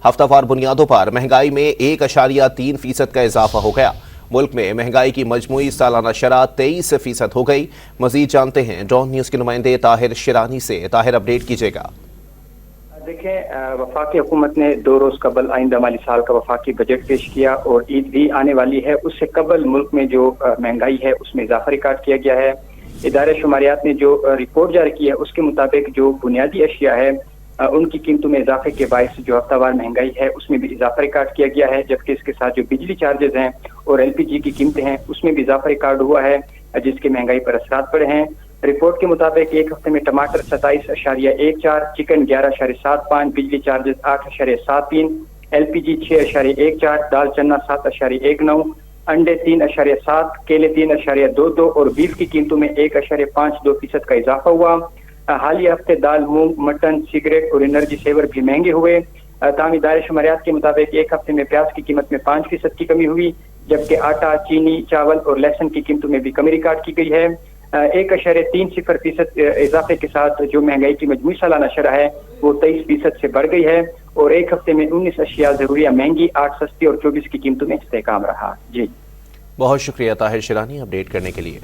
ہفتہ وار بنیادوں پر مہنگائی میں 1.3% کا اضافہ ہو گیا۔ ملک میں مہنگائی کی مجموعی سالانہ شرح 23% ہو گئی۔ مزید جانتے ہیں ڈان نیوز کے نمائندے طاہر شیرانی سے۔ طاہر، اپڈیٹ کیجیے گا۔ دیکھیں، وفاقی حکومت نے 2 روز قبل آئندہ مالی سال کا وفاقی بجٹ پیش کیا اور عید بھی آنے والی ہے۔ اس سے قبل ملک میں جو مہنگائی ہے اس میں اضافہ ریکارڈ کیا گیا ہے۔ ادارہ شماریات نے جو رپورٹ جاری کی ہے اس کے مطابق جو بنیادی اشیاء ہے ان کی قیمتوں میں اضافے کے باعث جو ہفتہ وار مہنگائی ہے اس میں بھی اضافہ ریکارڈ کیا گیا ہے، جبکہ اس کے ساتھ جو بجلی چارجز ہیں اور LPG کی قیمتیں ہیں اس میں بھی اضافہ ریکارڈ ہوا ہے، جس کے مہنگائی پر اثرات پڑے ہیں۔ رپورٹ کے مطابق ایک ہفتے میں ٹماٹر 27.14، چکن 11.75، بجلی چارجز 8.73، LPG 6.14، دال چنا 7.19، انڈے 3.7، کیلے 3.22 اور بیف کی قیمتوں میں 1.52% کا اضافہ ہوا۔ حالیہ ہفتے دال، مونگ، مٹن، سگریٹ اور انرجی سیور بھی مہنگے ہوئے۔ تاہم ادارہ شماریات کے مطابق ایک ہفتے میں پیاز کی قیمت میں 5% کی کمی ہوئی، جبکہ آٹا، چینی، چاول اور لہسن کی قیمتوں میں بھی کمی ریکارڈ کی گئی ہے۔ 1.30% اضافے کے ساتھ جو مہنگائی کی مجموعی سالانہ شرح ہے وہ 23% سے بڑھ گئی ہے اور ایک ہفتے میں 19 اشیاء ضروریہ مہنگی، 8 سستی اور 24 کی قیمتوں میں استحکام رہا۔ جی بہت شکریہ طاہر شیرانی اپڈیٹ کرنے کے لیے۔